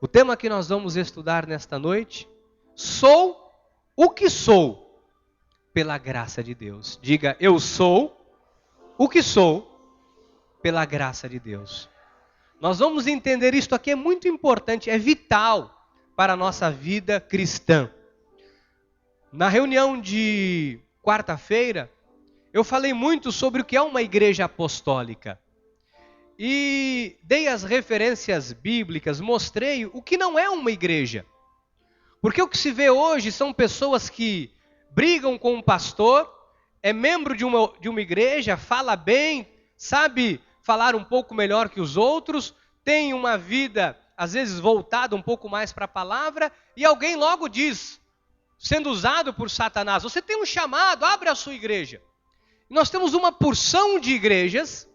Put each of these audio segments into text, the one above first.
O tema que nós vamos estudar nesta noite, sou o que sou pela graça de Deus. Diga, eu sou o que sou pela graça de Deus. Nós vamos entender isto aqui, é muito importante, é vital para a nossa vida cristã. Na reunião de quarta-feira, eu falei muito sobre o que é uma igreja apostólica. E dei as referências bíblicas, mostrei o que não é uma igreja. Porque o que se vê hoje são pessoas que brigam com um pastor, é membro de uma igreja, fala bem, sabe falar um pouco melhor que os outros, tem uma vida, às vezes, voltada um pouco mais para a palavra, e alguém logo diz, sendo usado por Satanás, você tem um chamado, abre a sua igreja. E nós temos uma porção de igrejas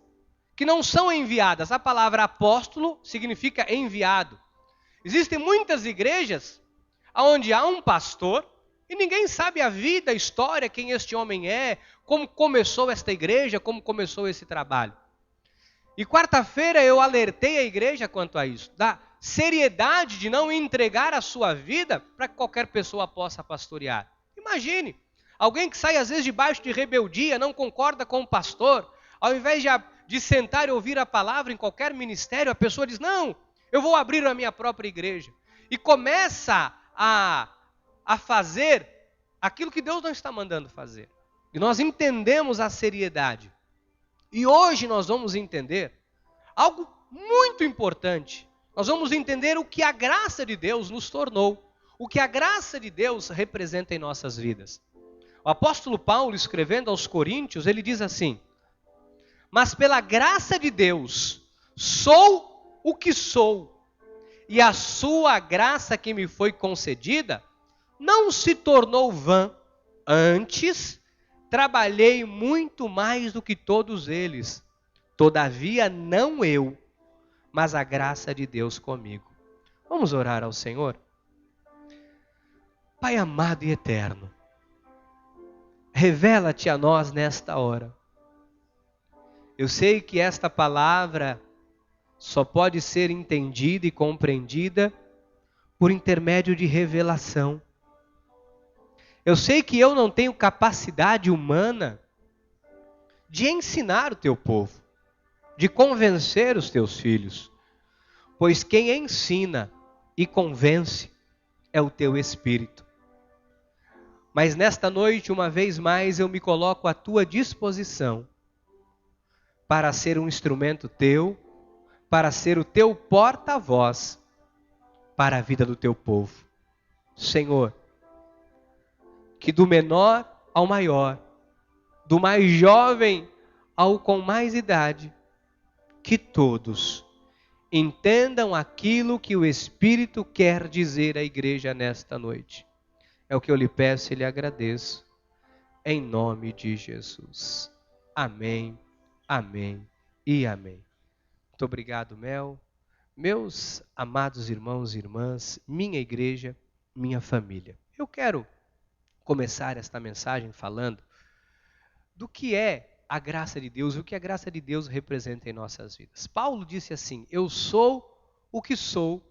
que não são enviadas. A palavra apóstolo significa enviado. Existem muitas igrejas onde há um pastor e ninguém sabe a vida, a história, quem este homem é, como começou esta igreja, como começou esse trabalho. E quarta-feira eu alertei a igreja quanto a isso, da seriedade de não entregar a sua vida para que qualquer pessoa possa pastorear. Imagine, alguém que sai às vezes debaixo de rebeldia, não concorda com o pastor, ao invés de sentar e ouvir a palavra em qualquer ministério, a pessoa diz, não, eu vou abrir a minha própria igreja. E começa a fazer aquilo que Deus não está mandando fazer. E nós entendemos a seriedade. E hoje nós vamos entender algo muito importante. Nós vamos entender o que a graça de Deus nos tornou. O que a graça de Deus representa em nossas vidas. O apóstolo Paulo, escrevendo aos Coríntios, ele diz assim, mas pela graça de Deus, sou o que sou, e a sua graça que me foi concedida, não se tornou vã. Antes, trabalhei muito mais do que todos eles. Todavia, não eu, mas a graça de Deus comigo. Vamos orar ao Senhor? Pai amado e eterno, revela-te a nós nesta hora. Eu sei que esta palavra só pode ser entendida e compreendida por intermédio de revelação. Eu sei que eu não tenho capacidade humana de ensinar o teu povo, de convencer os teus filhos, pois quem ensina e convence é o teu Espírito. Mas nesta noite, uma vez mais, eu me coloco à tua disposição para ser um instrumento teu, para ser o teu porta-voz para a vida do teu povo. Senhor, que do menor ao maior, do mais jovem ao com mais idade, que todos entendam aquilo que o Espírito quer dizer à igreja nesta noite. É o que eu lhe peço e lhe agradeço, em nome de Jesus. Amém, amém e amém. Muito obrigado, Mel. Meus amados irmãos e irmãs, minha igreja, minha família. Eu quero começar esta mensagem falando do que é a graça de Deus e o que a graça de Deus representa em nossas vidas. Paulo disse assim, eu sou o que sou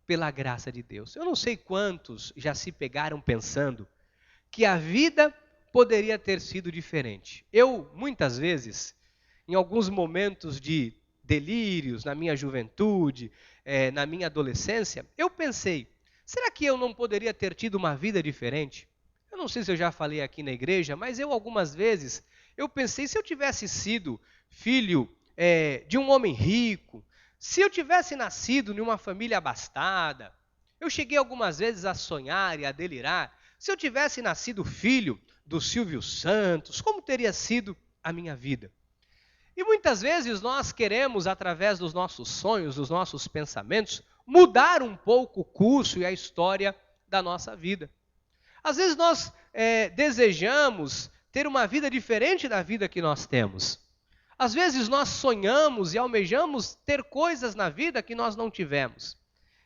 pela graça de Deus. Eu não sei quantos já se pegaram pensando que a vida poderia ter sido diferente. Eu, muitas vezes, em alguns momentos de delírios, na minha juventude, na minha adolescência, eu pensei, será que eu não poderia ter tido uma vida diferente? Eu não sei se eu já falei aqui na igreja, mas eu algumas vezes, eu pensei, se eu tivesse sido filho de um homem rico, se eu tivesse nascido em uma família abastada, eu cheguei algumas vezes a sonhar e a delirar, se eu tivesse nascido filho do Silvio Santos, como teria sido a minha vida? E muitas vezes nós queremos, através dos nossos sonhos, dos nossos pensamentos, mudar um pouco o curso e a história da nossa vida. Às vezes nós desejamos ter uma vida diferente da vida que nós temos. Às vezes nós sonhamos e almejamos ter coisas na vida que nós não tivemos.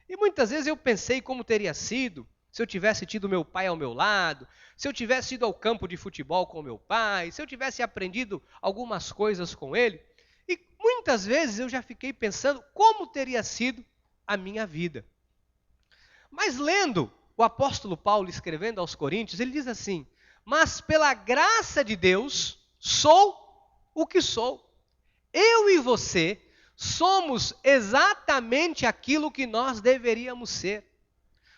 E muitas vezes eu pensei como teria sido se eu tivesse tido meu pai ao meu lado, se eu tivesse ido ao campo de futebol com meu pai, se eu tivesse aprendido algumas coisas com ele. E muitas vezes eu já fiquei pensando como teria sido a minha vida. Mas lendo o apóstolo Paulo escrevendo aos Coríntios, ele diz assim: mas pela graça de Deus sou o que sou. Eu e você somos exatamente aquilo que nós deveríamos ser.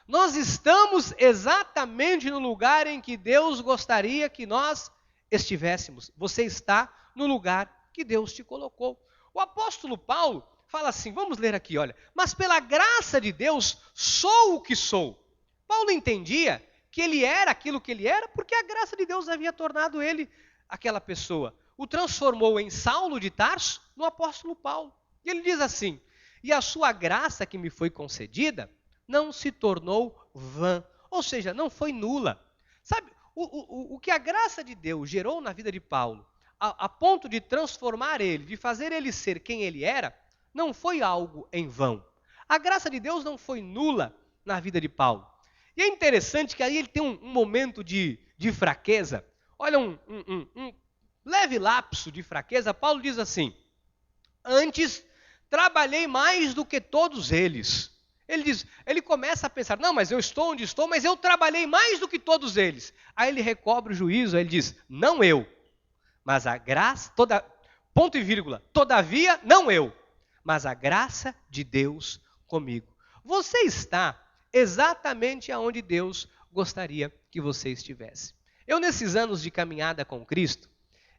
Nós estamos exatamente no lugar em que Deus gostaria que nós estivéssemos. Você está no lugar que Deus te colocou. O apóstolo Paulo fala assim, vamos ler aqui, olha. Mas pela graça de Deus sou o que sou. Paulo entendia que ele era aquilo que ele era porque a graça de Deus havia tornado ele aquela pessoa. O transformou em Saulo de Tarso no apóstolo Paulo. E ele diz assim, e a sua graça que me foi concedida não se tornou vã, ou seja, não foi nula. Sabe, o que a graça de Deus gerou na vida de Paulo, a ponto de transformar ele, de fazer ele ser quem ele era, não foi algo em vão. A graça de Deus não foi nula na vida de Paulo. E é interessante que aí ele tem um momento de fraqueza. Olha, um leve lapso de fraqueza. Paulo diz assim, antes trabalhei mais do que todos eles. Ele começa a pensar, não, mas eu estou onde estou, mas eu trabalhei mais do que todos eles. Aí ele recobra o juízo, aí ele diz, não eu, mas a graça, ponto e vírgula, todavia não eu, mas a graça de Deus comigo. Você está exatamente aonde Deus gostaria que você estivesse. Eu, nesses anos de caminhada com Cristo,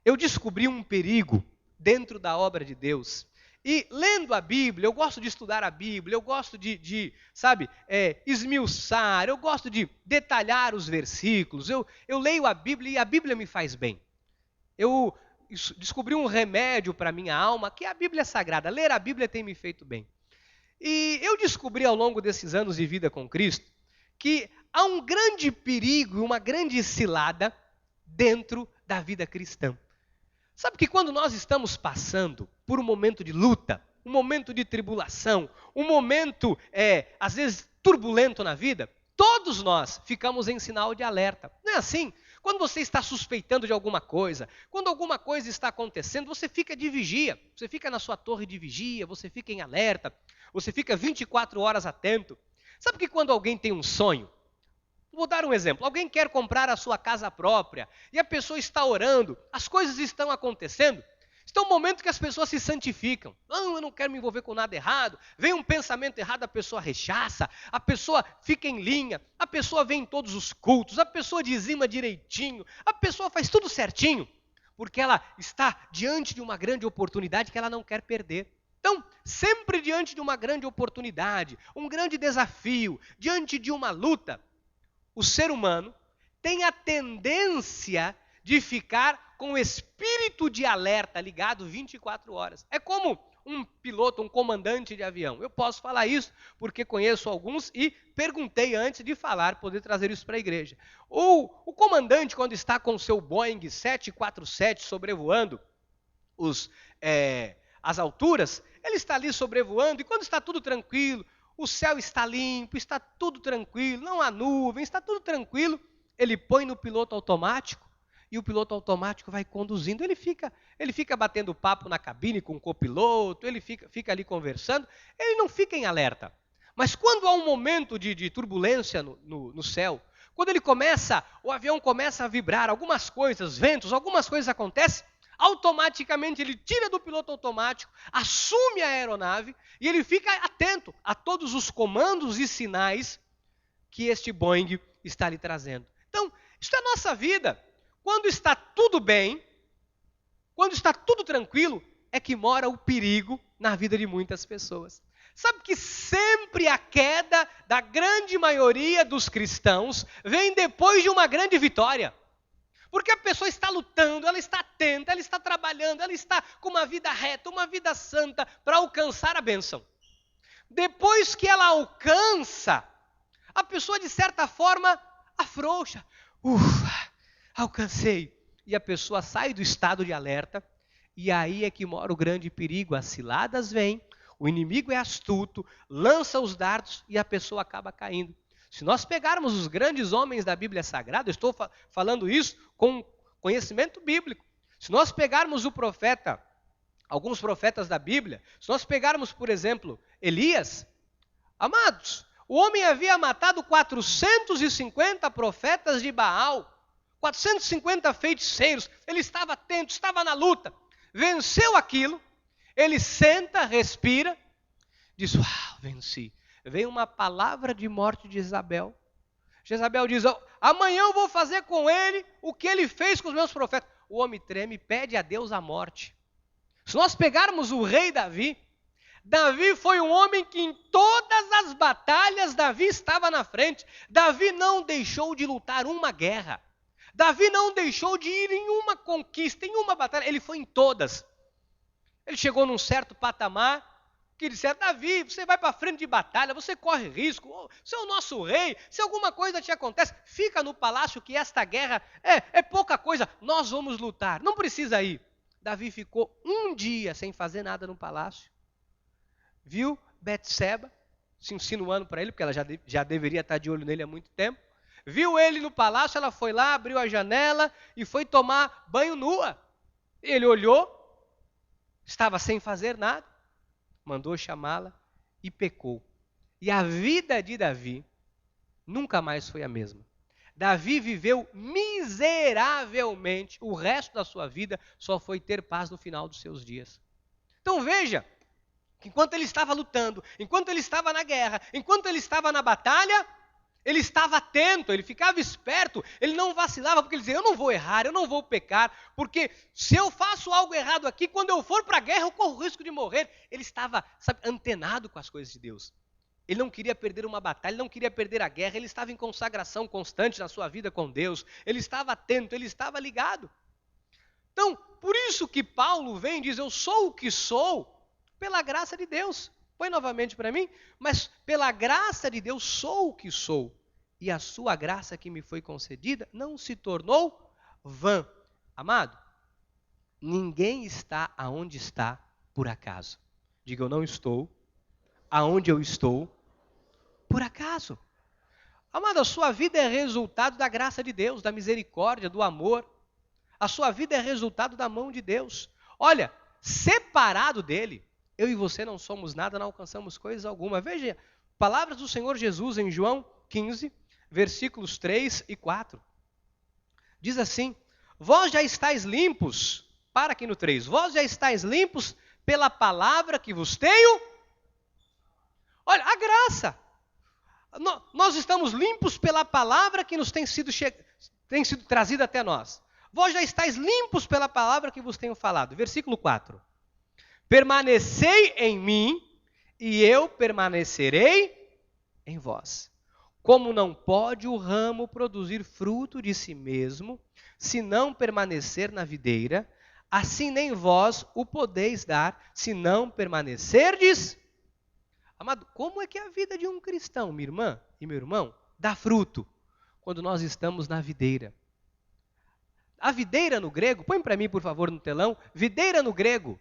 eu descobri um perigo dentro da obra de Deus. E lendo a Bíblia, eu gosto de estudar a Bíblia, eu gosto de esmiuçar, eu gosto de detalhar os versículos, eu leio a Bíblia e a Bíblia me faz bem. Eu descobri um remédio para a minha alma, que é a Bíblia Sagrada. Ler a Bíblia tem me feito bem. E eu descobri ao longo desses anos de vida com Cristo, que há um grande perigo, uma grande cilada dentro da vida cristã. Sabe que quando nós estamos passando por um momento de luta, um momento de tribulação, um momento, às vezes, turbulento na vida, todos nós ficamos em sinal de alerta. Não é assim? Quando você está suspeitando de alguma coisa, quando alguma coisa está acontecendo, você fica de vigia, você fica na sua torre de vigia, você fica em alerta, você fica 24 horas atento. Sabe que quando alguém tem um sonho, vou dar um exemplo. Alguém quer comprar a sua casa própria e a pessoa está orando, as coisas estão acontecendo. Está um momento que as pessoas se santificam. Não, eu não quero me envolver com nada errado. Vem um pensamento errado, a pessoa rechaça, a pessoa fica em linha, a pessoa vem em todos os cultos, a pessoa dizima direitinho, a pessoa faz tudo certinho, porque ela está diante de uma grande oportunidade que ela não quer perder. Então, sempre diante de uma grande oportunidade, um grande desafio, diante de uma luta, o ser humano tem a tendência de ficar com o espírito de alerta ligado 24 horas. É como um piloto, um comandante de avião. Eu posso falar isso porque conheço alguns e perguntei antes de falar, poder trazer isso para a igreja. O comandante, quando está com o seu Boeing 747 sobrevoando as alturas, ele está ali sobrevoando e quando está tudo tranquilo, o céu está limpo, está tudo tranquilo, não há nuvem, está tudo tranquilo. Ele põe no piloto automático e o piloto automático vai conduzindo. Ele fica batendo papo na cabine com o copiloto, ele fica ali conversando, ele não fica em alerta. Mas quando há um momento de turbulência no céu, quando o avião começa a vibrar, algumas coisas, ventos, algumas coisas acontecem, automaticamente ele tira do piloto automático, assume a aeronave e ele fica atento a todos os comandos e sinais que este Boeing está lhe trazendo. Então, isso é a nossa vida. Quando está tudo bem, quando está tudo tranquilo, é que mora o perigo na vida de muitas pessoas. Sabe que sempre a queda da grande maioria dos cristãos vem depois de uma grande vitória. Porque a pessoa está lutando, ela está atenta, ela está trabalhando, ela está com uma vida reta, uma vida santa para alcançar a bênção. Depois que ela alcança, a pessoa de certa forma afrouxa. Alcancei. E a pessoa sai do estado de alerta e aí é que mora o grande perigo. As ciladas vêm, o inimigo é astuto, lança os dardos e a pessoa acaba caindo. Se nós pegarmos os grandes homens da Bíblia Sagrada, eu estou falando isso com conhecimento bíblico. Se nós pegarmos alguns profetas da Bíblia, se nós pegarmos, por exemplo, Elias, amados, O homem havia matado 450 profetas de Baal, 450 feiticeiros. Ele estava atento, estava na luta. Venceu aquilo. Ele senta, respira, diz, uau, venci. Vem uma palavra de morte de Jezabel. Jezabel diz, amanhã eu vou fazer com ele o que ele fez com os meus profetas. O homem treme e pede a Deus a morte. Se nós pegarmos o rei Davi, Davi foi um homem que em todas as batalhas Davi estava na frente. Davi não deixou de lutar uma guerra. Davi não deixou de ir em uma conquista, em uma batalha. Ele foi em todas. Ele chegou num certo patamar que disseram, Davi, você vai para frente de batalha, você corre risco, você é o nosso rei, se alguma coisa te acontece, fica no palácio que esta guerra é pouca coisa, nós vamos lutar, não precisa ir. Davi ficou um dia sem fazer nada no palácio. Viu Betseba se insinuando para ele, porque ela já deveria estar de olho nele há muito tempo. Viu ele no palácio, ela foi lá, abriu a janela e foi tomar banho nua. Ele olhou, estava sem fazer nada, mandou chamá-la e pecou. E a vida de Davi nunca mais foi a mesma. Davi viveu miseravelmente, o resto da sua vida só foi ter paz no final dos seus dias. Então veja, enquanto ele estava lutando, enquanto ele estava na guerra, enquanto ele estava na batalha, ele estava atento, ele ficava esperto, ele não vacilava, porque ele dizia, eu não vou errar, eu não vou pecar, porque se eu faço algo errado aqui, quando eu for para a guerra eu corro o risco de morrer. Ele estava, antenado com as coisas de Deus. Ele não queria perder uma batalha, ele não queria perder a guerra, ele estava em consagração constante na sua vida com Deus, ele estava atento, ele estava ligado. Então, por isso que Paulo vem e diz, eu sou o que sou, pela graça de Deus. Põe novamente para mim, mas pela graça de Deus sou o que sou, e a sua graça que me foi concedida não se tornou vã. Amado, ninguém está aonde está por acaso. Diga, eu não estou aonde eu estou por acaso. Amado, a sua vida é resultado da graça de Deus, da misericórdia, do amor. A sua vida é resultado da mão de Deus. Olha, separado dele, eu e você não somos nada, não alcançamos coisa alguma. Veja, palavras do Senhor Jesus em João 15, versículos 3 e 4. Diz assim, vós já estáis limpos, para aqui no 3, vós já estáis limpos pela palavra que vos tenho. Olha, a graça. Nós estamos limpos pela palavra que nos tem sido trazida até nós. Vós já estáis limpos pela palavra que vos tenho falado. Versículo 4. Permanecei em mim, e eu permanecerei em vós. Como não pode o ramo produzir fruto de si mesmo, se não permanecer na videira, assim nem vós o podeis dar, se não permanecerdes. Amado, como é que é a vida de um cristão, minha irmã e meu irmão, dá fruto quando nós estamos na videira? A videira no grego, põe para mim por favor no telão, videira no grego,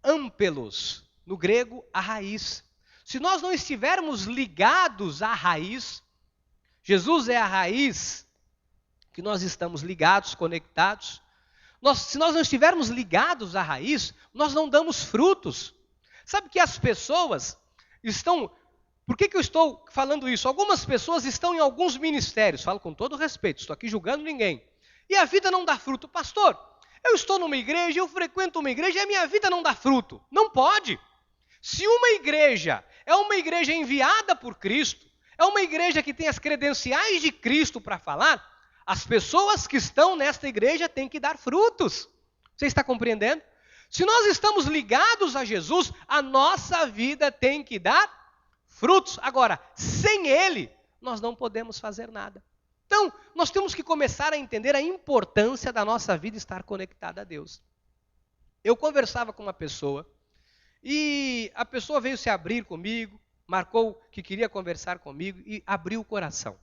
âmpelos, no grego a raiz. Se nós não estivermos ligados à raiz, Jesus é a raiz que nós estamos ligados, conectados. Se nós não estivermos ligados à raiz, nós não damos frutos. Sabe que as pessoas estão... Por que eu estou falando isso? Algumas pessoas estão em alguns ministérios, falo com todo respeito, estou aqui julgando ninguém, e a vida não dá fruto. Pastor, eu estou numa igreja, eu frequento uma igreja e a minha vida não dá fruto. Não pode. Se uma igreja é uma igreja enviada por Cristo, é uma igreja que tem as credenciais de Cristo para falar, as pessoas que estão nesta igreja têm que dar frutos. Você está compreendendo? Se nós estamos ligados a Jesus, a nossa vida tem que dar frutos. Agora, sem Ele, nós não podemos fazer nada. Então, nós temos que começar a entender a importância da nossa vida estar conectada a Deus. Eu conversava com uma pessoa e a pessoa veio se abrir comigo, marcou que queria conversar comigo e abriu o coração.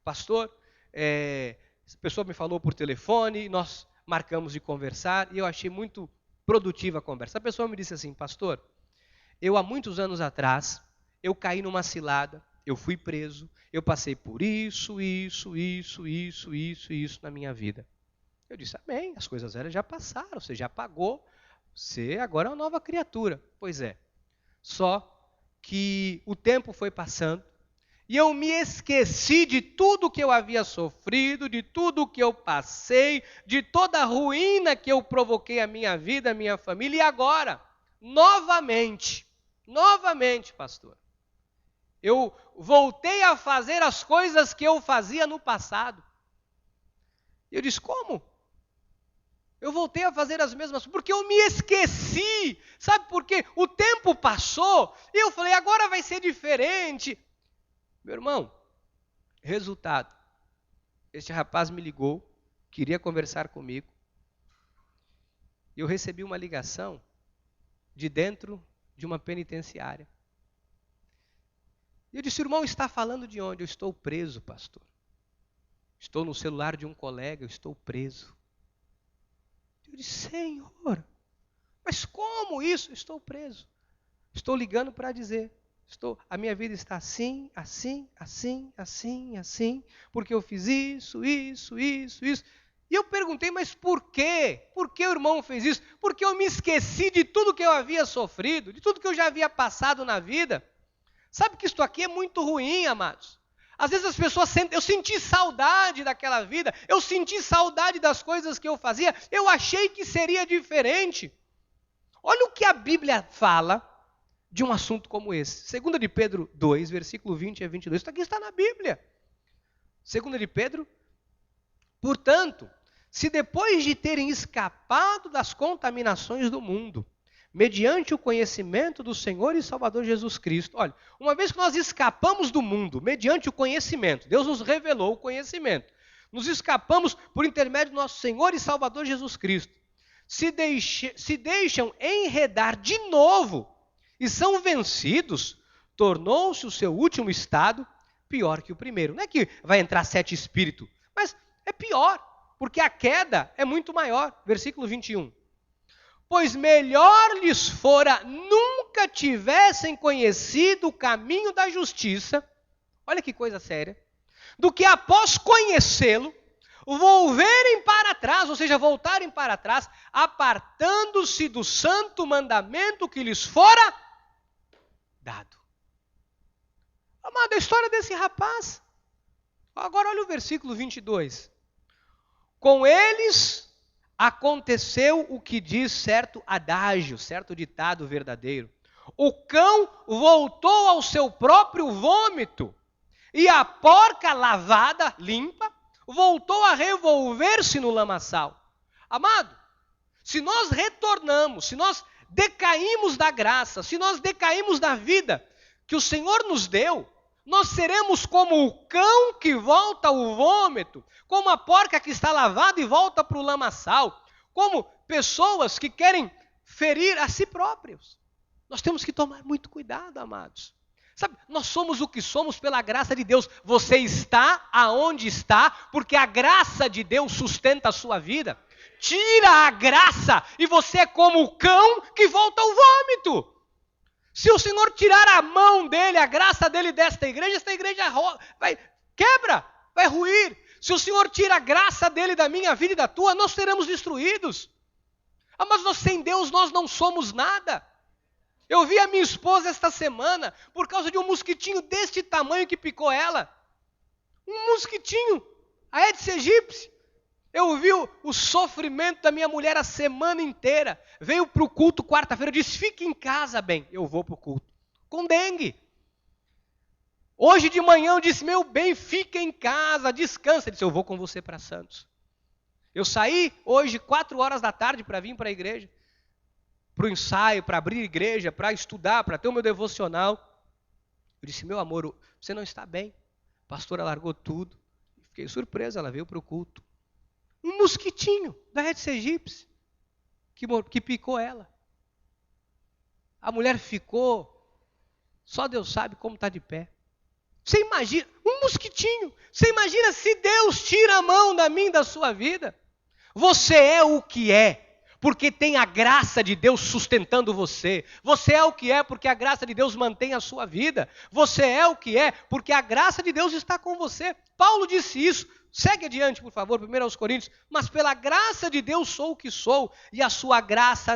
Pastor, essa pessoa me falou por telefone, nós marcamos de conversar e eu achei muito produtiva a conversa. A pessoa me disse assim, pastor, eu há muitos anos atrás, eu caí numa cilada, eu fui preso, eu passei por isso na minha vida. Eu disse, amém, as coisas velhas já passaram, você já pagou, você agora é uma nova criatura. Pois é, só que o tempo foi passando E eu me esqueci de tudo que eu havia sofrido, de tudo que eu passei, de toda a ruína que eu provoquei à minha vida, à minha família. E agora, novamente, pastor, eu voltei a fazer as coisas que eu fazia no passado. E eu disse, como? Eu voltei a fazer as mesmas coisas, porque eu me esqueci. Sabe por quê? O tempo passou e eu falei, agora vai ser diferente. Meu irmão, resultado, este rapaz me ligou, queria conversar comigo. E eu recebi uma ligação de dentro de uma penitenciária. E eu disse, irmão, está falando de onde? Eu estou preso, pastor. Estou no celular de um colega, eu estou preso. Eu disse, Senhor, mas como isso? Eu estou preso. Estou ligando para dizer, a minha vida está assim, porque eu fiz isso. E eu perguntei, mas por quê? Por que o irmão fez isso? Porque eu me esqueci de tudo que eu havia sofrido, de tudo que eu já havia passado na vida. Sabe que isto aqui é muito ruim, amados. Às vezes as pessoas sentem, eu senti saudade daquela vida, eu senti saudade das coisas que eu fazia, eu achei que seria diferente. Olha o que a Bíblia fala de um assunto como esse. 2 de Pedro 2, versículo 20 a 22. Isso aqui está na Bíblia. 2 de Pedro. Portanto, se depois de terem escapado das contaminações do mundo, mediante o conhecimento do Senhor e Salvador Jesus Cristo. Olha, uma vez que nós escapamos do mundo, mediante o conhecimento, Deus nos revelou o conhecimento. Nos escapamos por intermédio do nosso Senhor e Salvador Jesus Cristo. Se deixam enredar de novo e são vencidos, tornou-se o seu último estado pior que o primeiro. Não é que vai entrar 7 espíritos, mas é pior, porque a queda é muito maior. Versículo 21. Pois melhor lhes fora nunca tivessem conhecido o caminho da justiça, olha que coisa séria, do que após conhecê-lo, volverem para trás, ou seja, voltarem para trás, apartando-se do santo mandamento que lhes fora dado. Amado, a história desse rapaz. Agora olha o versículo 22. Com eles aconteceu o que diz certo adágio, certo ditado verdadeiro. O cão voltou ao seu próprio vômito, e a porca lavada, limpa, voltou a revolver-se no lamaçal. Amado, se nós retornamos, se nós decaímos da graça, se nós decaímos da vida que o Senhor nos deu, nós seremos como o cão que volta ao vômito, como a porca que está lavada e volta para o lamaçal, como pessoas que querem ferir a si próprios. Nós temos que tomar muito cuidado, amados. Sabe, nós somos o que somos pela graça de Deus. Você está aonde está, porque a graça de Deus sustenta a sua vida. Tira a graça e você é como o cão que volta ao vômito. Se o Senhor tirar a mão dele, a graça dele desta igreja, esta igreja quebra, vai ruir. Se o Senhor tira a graça dele da minha vida e da tua, nós seremos destruídos. Mas nós, sem Deus nós não somos nada. Eu vi a minha esposa esta semana, por causa de um mosquitinho deste tamanho que picou ela. Um mosquitinho, a Aedes aegypti. Eu vi o sofrimento da minha mulher a semana inteira. Veio para o culto quarta-feira, disse, fique em casa, bem. Eu vou para o culto. Com dengue. Hoje de manhã eu disse, meu bem, fica em casa, descansa. Ele disse, eu vou com você para Santos. Eu saí hoje 4 horas da tarde para vir para a igreja. Para o ensaio, para abrir igreja, para estudar, para ter o meu devocional. Eu disse, meu amor, você não está bem. A pastora largou tudo. Fiquei surpresa, ela veio para o culto. Um mosquitinho da Aedes aegypti que picou ela. A mulher ficou, só Deus sabe como está de pé. Você imagina, um mosquitinho. Você imagina se Deus tira a mão da minha e da sua vida. Você é o que é, porque tem a graça de Deus sustentando você. Você é o que é, porque a graça de Deus mantém a sua vida. Você é o que é, porque a graça de Deus está com você. Paulo disse isso. Segue adiante, por favor, 1 Coríntios. Mas pela graça de Deus sou o que sou, e a sua graça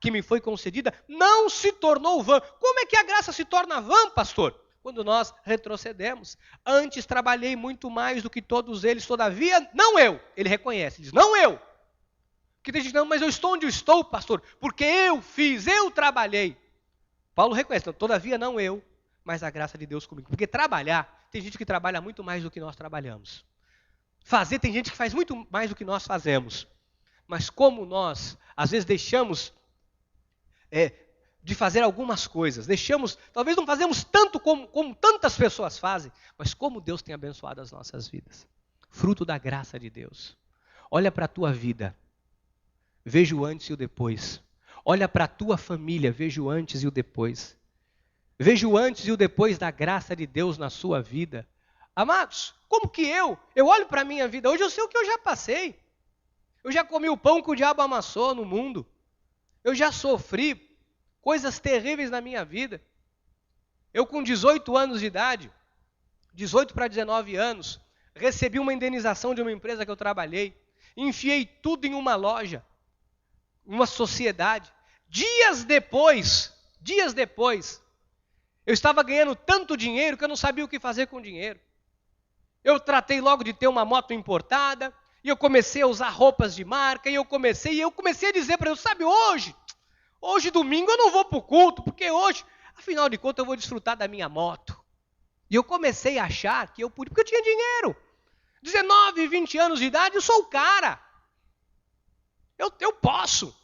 que me foi concedida não se tornou vã. Como é que a graça se torna vã, pastor? quando nós retrocedemos. Antes trabalhei muito mais do que todos eles, todavia, não eu. Ele reconhece, diz, não eu. Porque tem gente, não, mas eu estou onde eu estou, pastor, porque eu fiz, eu trabalhei. Paulo reconhece, não, todavia não eu, mas a graça de Deus comigo. Porque trabalhar, tem gente que trabalha muito mais do que nós trabalhamos. Fazer, tem gente que faz muito mais do que nós fazemos. Mas como nós, às vezes, deixamos de fazer algumas coisas, talvez não fazemos tanto como tantas pessoas fazem, mas como Deus tem abençoado as nossas vidas. Fruto da graça de Deus. Olha para a tua vida, veja o antes e o depois. Olha para a tua família, veja o antes e o depois. Veja o antes e o depois da graça de Deus na sua vida. Amados, como que eu olho para a minha vida, hoje eu sei o que eu já passei. Eu já comi o pão que o diabo amassou no mundo. Eu já sofri coisas terríveis na minha vida. Eu com 18 anos de idade, 18 para 19 anos, recebi uma indenização de uma empresa que eu trabalhei. Enfiei tudo em uma loja, uma sociedade. Dias depois, eu estava ganhando tanto dinheiro que eu não sabia o que fazer com o dinheiro. Eu tratei logo de ter uma moto importada, e eu comecei a usar roupas de marca, e eu comecei a dizer para ele, sabe, hoje domingo eu não vou para o culto, porque hoje, afinal de contas, eu vou desfrutar da minha moto. E eu comecei a achar que eu podia, porque eu tinha dinheiro. 19, 20 anos de idade, eu sou o cara. Eu posso.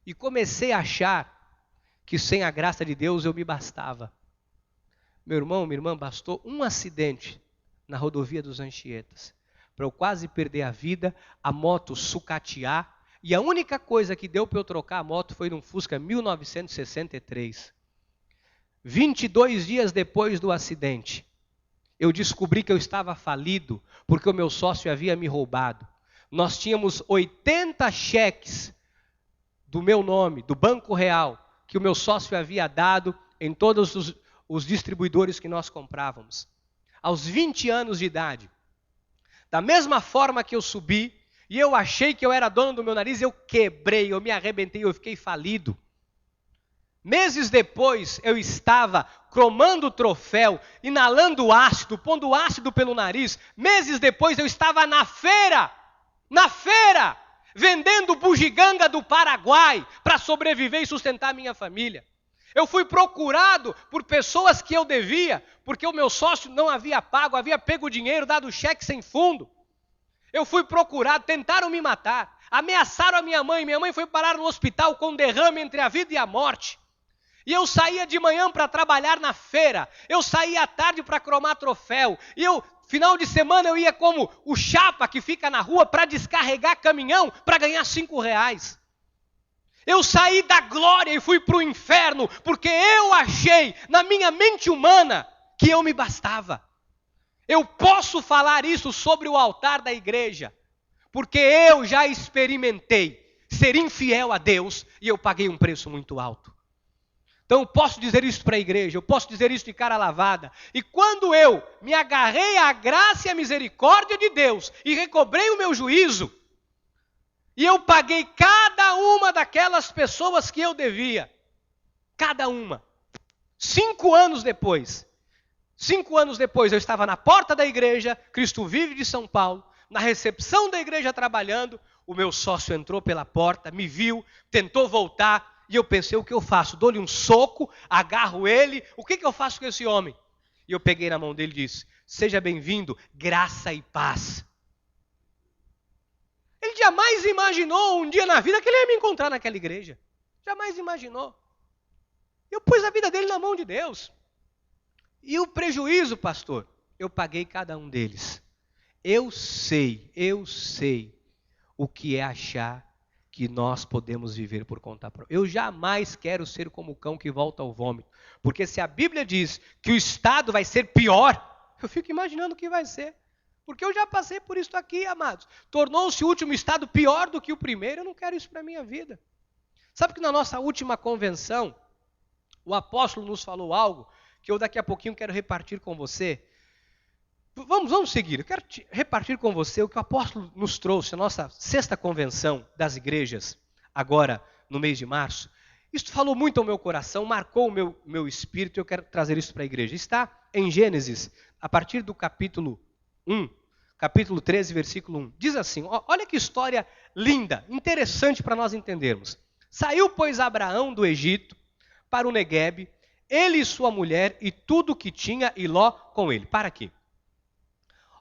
E comecei a achar que sem a graça de Deus eu me bastava. Meu irmão, minha irmã, bastou um acidente na rodovia dos Anchietas para eu quase perder a vida, a moto sucatear, e a única coisa que deu para eu trocar a moto foi num Fusca 1963. 22 dias depois do acidente, eu descobri que eu estava falido, porque o meu sócio havia me roubado. Nós tínhamos 80 cheques do meu nome, do Banco Real, que o meu sócio havia dado em todos os distribuidores que nós comprávamos. Aos 20 anos de idade, da mesma forma que eu subi, e eu achei que eu era dono do meu nariz, eu quebrei, eu me arrebentei, eu fiquei falido. Meses depois, eu estava cromando o troféu, inalando ácido, pondo ácido pelo nariz. Meses depois, eu estava na feira, vendendo bugiganga do Paraguai para sobreviver e sustentar a minha família. Eu fui procurado por pessoas que eu devia, porque o meu sócio não havia pago, havia pego o dinheiro, dado cheque sem fundo. Eu fui procurado, tentaram me matar, ameaçaram a minha mãe foi parar no hospital com um derrame entre a vida e a morte. E eu saía de manhã para trabalhar na feira, eu saía à tarde para cromar troféu, e final de semana eu ia como o chapa que fica na rua para descarregar caminhão para ganhar R$5. Eu saí da glória e fui para o inferno, porque eu achei na minha mente humana que eu me bastava. Eu posso falar isso sobre o altar da igreja, porque eu já experimentei ser infiel a Deus e eu paguei um preço muito alto. Então eu posso dizer isso para a igreja, eu posso dizer isso de cara lavada. E quando eu me agarrei à graça e à misericórdia de Deus e recobrei o meu juízo, e eu paguei cada uma daquelas pessoas que eu devia, cada uma. 5 anos depois eu estava na porta da igreja, Cristo Vive de São Paulo, na recepção da igreja trabalhando, o meu sócio entrou pela porta, me viu, tentou voltar, e eu pensei, o que eu faço? Dou-lhe um soco, agarro ele, o que eu faço com esse homem? E eu peguei na mão dele e disse, seja bem-vindo, graça e paz. Ele jamais imaginou um dia na vida que ele ia me encontrar naquela igreja. Jamais imaginou. Eu pus a vida dele na mão de Deus. E o prejuízo, pastor, eu paguei cada um deles. Eu sei o que é achar que nós podemos viver por conta própria. Eu jamais quero ser como o cão que volta ao vômito. Porque se a Bíblia diz que o estado vai ser pior, eu fico imaginando o que vai ser. Porque eu já passei por isso aqui, amados. Tornou-se o último estado pior do que o primeiro. Eu não quero isso para a minha vida. Sabe que na nossa última convenção, o apóstolo nos falou algo que eu daqui a pouquinho quero repartir com você. Vamos seguir. Eu quero repartir com você o que o apóstolo nos trouxe, a nossa 6ª convenção das igrejas, agora no mês de março. Isso falou muito ao meu coração, marcou o meu espírito e eu quero trazer isso para a igreja. Está em Gênesis, a partir do capítulo 1, capítulo 13, versículo 1. Diz assim, olha que história linda, interessante para nós entendermos. Saiu, pois, Abraão do Egito para o Neguebe, ele e sua mulher e tudo o que tinha e Ló com ele. Para aqui.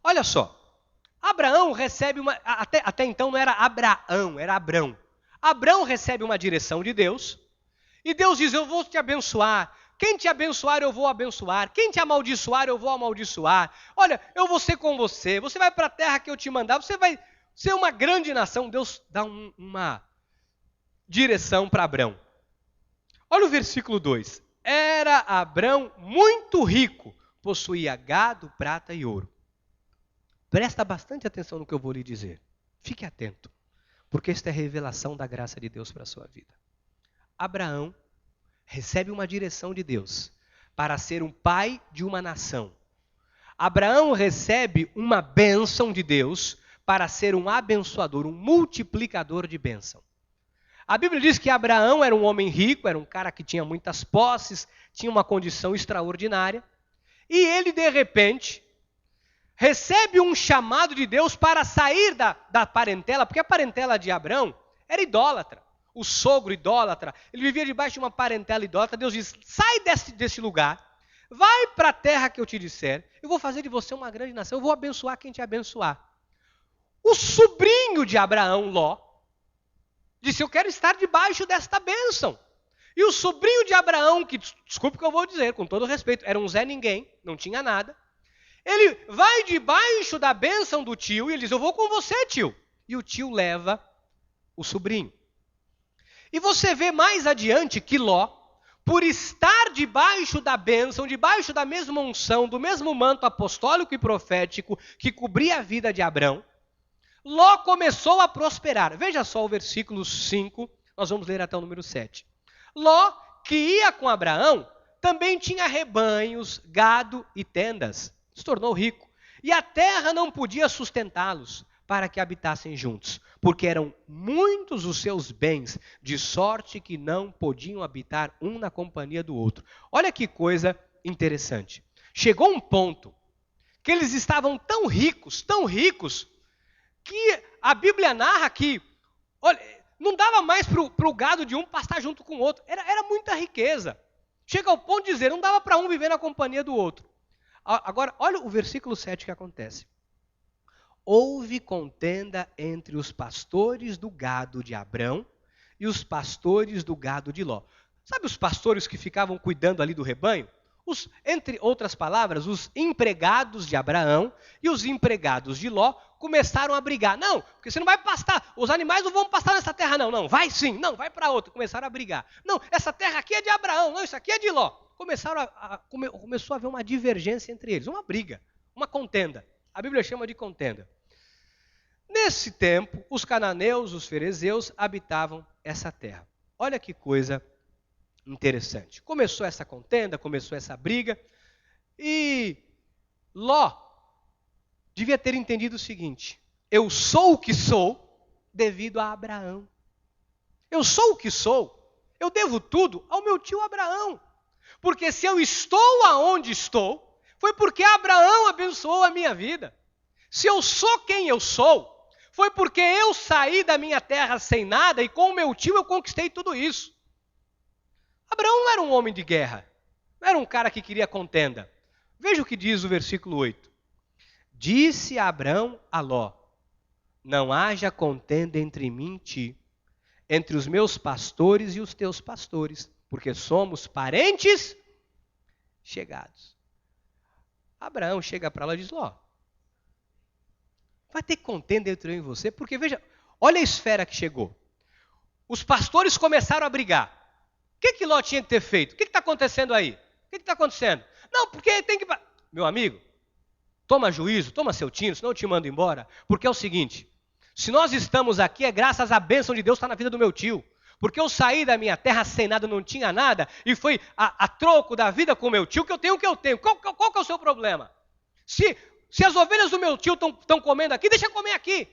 Olha só, Abraão recebe uma... Até então não era Abraão, era Abrão. Abrão recebe uma direção de Deus e Deus diz, eu vou te abençoar. Quem te abençoar, eu vou abençoar. Quem te amaldiçoar, eu vou amaldiçoar. Olha, eu vou ser com você. Você vai para a terra que eu te mandar. Você vai ser uma grande nação. Deus dá uma direção para Abrão. Olha o versículo 2. Era Abrão muito rico. Possuía gado, prata e ouro. Presta bastante atenção no que eu vou lhe dizer. Fique atento. Porque esta é a revelação da graça de Deus para a sua vida. Abraão recebe uma direção de Deus para ser um pai de uma nação. Abraão recebe uma bênção de Deus para ser um abençoador, um multiplicador de bênção. A Bíblia diz que Abraão era um homem rico, era um cara que tinha muitas posses, tinha uma condição extraordinária, e ele, de repente, recebe um chamado de Deus para sair da parentela, porque a parentela de Abraão era idólatra. O sogro idólatra, ele vivia debaixo de uma parentela idólatra. Deus diz, sai desse lugar, vai para a terra que eu te disser, eu vou fazer de você uma grande nação, eu vou abençoar quem te abençoar. O sobrinho de Abraão, Ló, disse, eu quero estar debaixo desta bênção. E o sobrinho de Abraão, que, desculpe o que eu vou dizer, com todo respeito, era um Zé Ninguém, não tinha nada, ele vai debaixo da bênção do tio e ele diz, eu vou com você, tio. E o tio leva o sobrinho. E você vê mais adiante que Ló, por estar debaixo da bênção, debaixo da mesma unção, do mesmo manto apostólico e profético que cobria a vida de Abrão, Ló começou a prosperar. Veja só o versículo 5, nós vamos ler até o número 7. Ló, que ia com Abraão, também tinha rebanhos, gado e tendas. Se tornou rico. E a terra não podia sustentá-los para que habitassem juntos, porque eram muitos os seus bens, de sorte que não podiam habitar um na companhia do outro. Olha que coisa interessante. Chegou um ponto que eles estavam tão ricos, que a Bíblia narra que, olha, não dava mais para o gado de um pastar junto com o outro. Era muita riqueza. Chega ao ponto de dizer, não dava para um viver na companhia do outro. Agora, olha o versículo 7 que acontece. Houve contenda entre os pastores do gado de Abrão e os pastores do gado de Ló. Sabe os pastores que ficavam cuidando ali do rebanho? Entre outras palavras, os empregados de Abraão e os empregados de Ló começaram a brigar. Não, porque você não vai pastar, os animais não vão pastar nessa terra não. Não, vai sim, não, vai para outra. Começaram a brigar. Não, essa terra aqui é de Abraão, não, isso aqui é de Ló. Começou a haver uma divergência entre eles, uma briga, uma contenda. A Bíblia chama de contenda. Nesse tempo, os cananeus, os ferezeus, habitavam essa terra. Olha que coisa interessante. Começou essa contenda, começou essa briga, e Ló devia ter entendido o seguinte, eu sou o que sou devido a Abraão. Eu sou o que sou, eu devo tudo ao meu tio Abraão. Porque se eu estou aonde estou, foi porque Abraão abençoou a minha vida. Se eu sou quem eu sou, foi porque eu saí da minha terra sem nada e com o meu tio eu conquistei tudo isso. Abraão não era um homem de guerra, não era um cara que queria contenda. Veja o que diz o versículo 8. Disse Abrão a Ló, não haja contenda entre mim e ti, entre os meus pastores e os teus pastores, porque somos parentes chegados. Abraão chega para Ló e diz, Ló, vai ter contenda entre eu e você, porque veja, olha a esfera que chegou. Os pastores começaram a brigar. O que Ló tinha que ter feito? O que está acontecendo aí? O que está acontecendo? Não, porque tem que... Meu amigo, toma juízo, toma seu tino, senão eu te mando embora. Porque é o seguinte, se nós estamos aqui é graças à bênção de Deus que está na vida do meu tio. Porque eu saí da minha terra sem nada, não tinha nada, e foi a troco da vida com o meu tio que eu tenho o que eu tenho. Qual que é o seu problema? Se as ovelhas do meu tio estão comendo aqui, deixa comer aqui.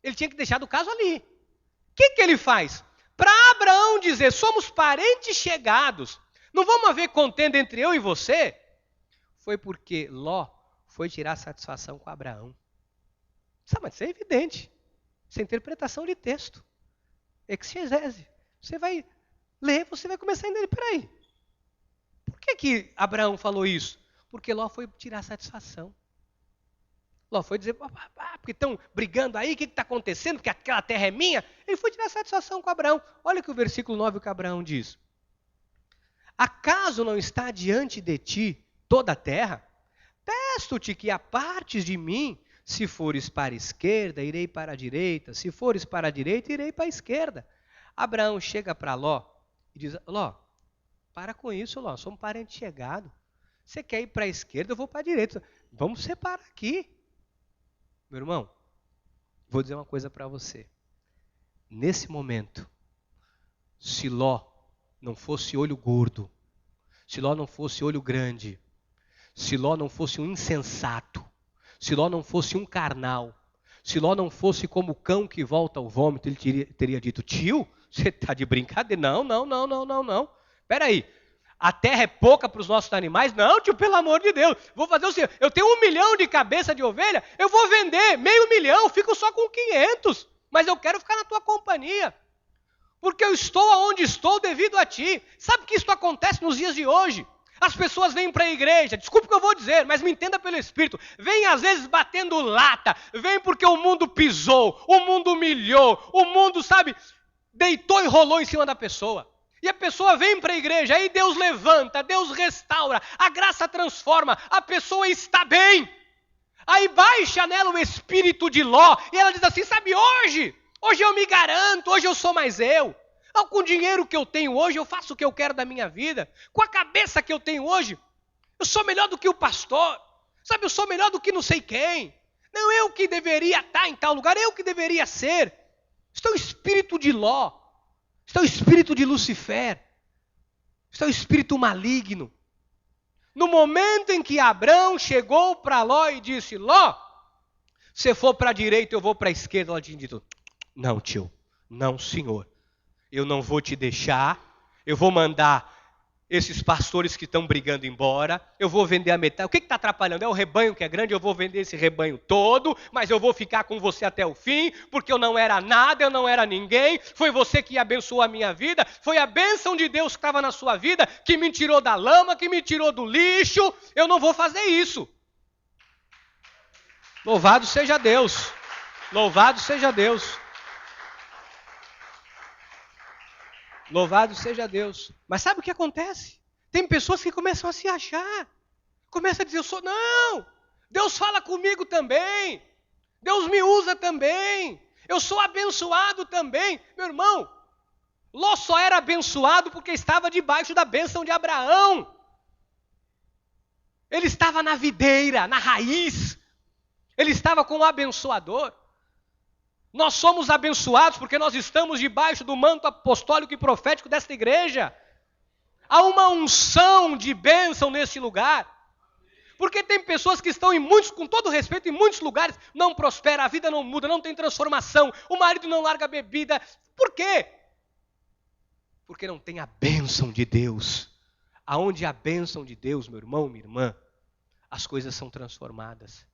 Ele tinha que deixar do caso ali. O que ele faz? Para Abraão dizer, somos parentes chegados, não vamos haver contenda entre eu e você, foi porque Ló foi tirar satisfação com Abraão. Sabe, mas isso é evidente. Isso é interpretação de texto. Exegese. Você vai ler, você vai começar a entender, peraí. Por que Abraão falou isso? Porque Ló foi tirar satisfação. Ló foi dizer, porque estão brigando aí, o que está acontecendo? Porque aquela terra é minha. Ele foi tirar satisfação com Abraão. Olha que o versículo 9 que Abraão diz. Acaso não está diante de ti toda a terra? Testo-te que apartes de mim. Se fores para a esquerda, irei para a direita. Se fores para a direita, irei para a esquerda. Abraão chega para Ló e diz, Ló, para com isso, Ló, sou um parente chegado. Você quer ir para a esquerda, eu vou para a direita. Vamos separar aqui. Meu irmão, vou dizer uma coisa para você. Nesse momento, se Ló não fosse olho gordo, se Ló não fosse olho grande, se Ló não fosse um insensato, se Ló não fosse um carnal, se Ló não fosse como o cão que volta ao vômito, ele teria dito, tio, você está de brincadeira? Não. Espera aí. A terra é pouca para os nossos animais? Não, tio, pelo amor de Deus. Vou fazer o seguinte, eu tenho 1 milhão de cabeça de ovelha, eu vou vender 500 mil, fico só com 500. Mas eu quero ficar na tua companhia. Porque eu estou onde estou devido a ti. Sabe que isso acontece nos dias de hoje? As pessoas vêm para a igreja, desculpe o que eu vou dizer, mas me entenda pelo Espírito. Vêm às vezes batendo lata, vêm porque o mundo pisou, o mundo humilhou, o mundo, sabe, deitou e rolou em cima da pessoa. E a pessoa vem para a igreja, aí Deus levanta, Deus restaura, a graça transforma, a pessoa está bem. Aí baixa nela o espírito de Ló, e ela diz assim, sabe, hoje eu me garanto, hoje eu sou mais eu. Com o dinheiro que eu tenho hoje, eu faço o que eu quero da minha vida. Com a cabeça que eu tenho hoje, eu sou melhor do que o pastor. Sabe, eu sou melhor do que não sei quem. Não, eu que deveria estar em tal lugar, eu que deveria ser. Isso é o espírito de Ló. Isso é o espírito de Lucifer. Isso é o espírito maligno. No momento em que Abrão chegou para Ló e disse, Ló, se for para a direita, eu vou para a esquerda. Ela tinha dito, não, tio, não, senhor. Eu não vou te deixar, eu vou mandar esses pastores que estão brigando embora, eu vou vender a metade. O que está atrapalhando? É o rebanho que é grande, eu vou vender esse rebanho todo, mas eu vou ficar com você até o fim, porque eu não era nada, eu não era ninguém, foi você que abençoou a minha vida, foi a bênção de Deus que estava na sua vida, que me tirou da lama, que me tirou do lixo, eu não vou fazer isso. Louvado seja Deus, louvado seja Deus. Louvado seja Deus. Mas sabe o que acontece? Tem pessoas que começam a se achar. Começam a dizer, não, Deus fala comigo também. Deus me usa também. Eu sou abençoado também. Meu irmão, Ló só era abençoado porque estava debaixo da bênção de Abraão. Ele estava na videira, na raiz. Ele estava com o abençoador. Nós somos abençoados porque nós estamos debaixo do manto apostólico e profético desta igreja. Há uma unção de bênção nesse lugar. Porque tem pessoas que estão com todo respeito, em muitos lugares, não prospera, a vida não muda, não tem transformação, o marido não larga a bebida. Por quê? Porque não tem a bênção de Deus. Aonde há a bênção de Deus, meu irmão, minha irmã, as coisas são transformadas.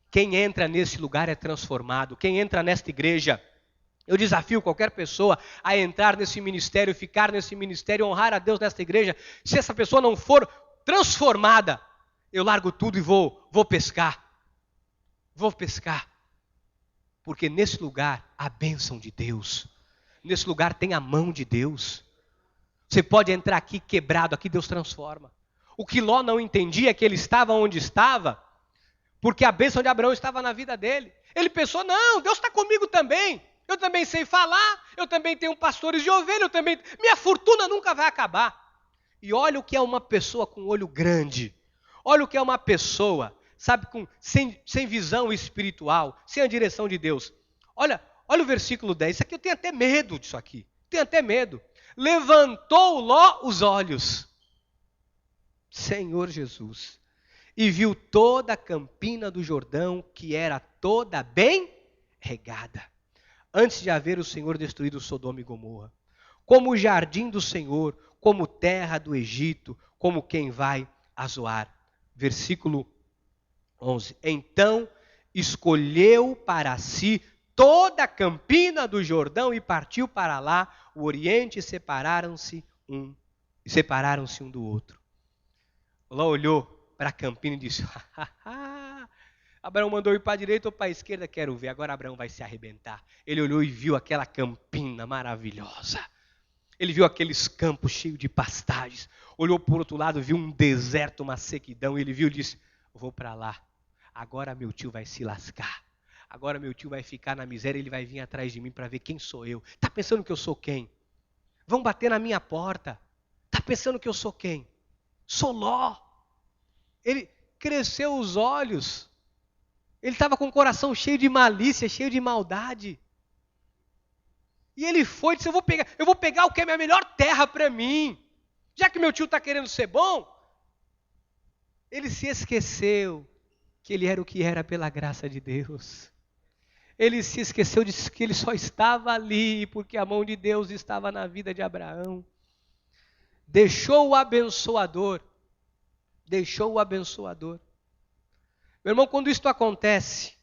Quem entra nesse lugar é transformado. Quem entra nesta igreja, eu desafio qualquer pessoa a entrar nesse ministério, ficar nesse ministério, honrar a Deus nesta igreja. Se essa pessoa não for transformada, eu largo tudo e vou pescar. Vou pescar. Porque nesse lugar há a bênção de Deus. Nesse lugar tem a mão de Deus. Você pode entrar aqui quebrado, aqui Deus transforma. O que Ló não entendia é que ele estava onde estava, porque a bênção de Abraão estava na vida dele. Ele pensou, não, Deus está comigo também. Eu também sei falar, eu também tenho pastores de ovelha, minha fortuna nunca vai acabar. E olha o que é uma pessoa com olho grande. Olha o que é uma pessoa, sabe, sem visão espiritual, sem a direção de Deus. Olha o versículo 10, isso aqui eu tenho até medo disso aqui. Tenho até medo. Levantou Ló os olhos. Senhor Jesus. E viu toda a campina do Jordão, que era toda bem regada, antes de haver o Senhor destruído Sodoma e Gomorra. como o jardim do Senhor, como terra do Egito, como quem vai a Zoar. Versículo 11. Então escolheu para si toda a campina do Jordão e partiu para lá, o Oriente, e separaram-se um do outro. Ló olhou para a campina e disse: Abraão mandou ir para a direita ou para a esquerda, quero ver, agora Abraão vai se arrebentar. Ele olhou e viu aquela campina maravilhosa. Ele viu aqueles campos cheios de pastagens. Olhou por outro lado, viu um deserto, uma sequidão. Ele viu e disse: vou para lá. Agora meu tio vai se lascar. Agora meu tio vai ficar na miséria, ele vai vir atrás de mim para ver quem sou eu. Está pensando que eu sou quem? Vão bater na minha porta. Está pensando que eu sou quem? Sou Ló. Ele cresceu os olhos. Ele estava com o coração cheio de malícia, cheio de maldade. E ele foi e disse: eu vou pegar o que é a melhor terra para mim. Já que meu tio está querendo ser bom. Ele se esqueceu que ele era o que era pela graça de Deus. Ele se esqueceu de que ele só estava ali porque a mão de Deus estava na vida de Abraão. Deixou o abençoador. Deixou o abençoador. Meu irmão, quando isto acontece,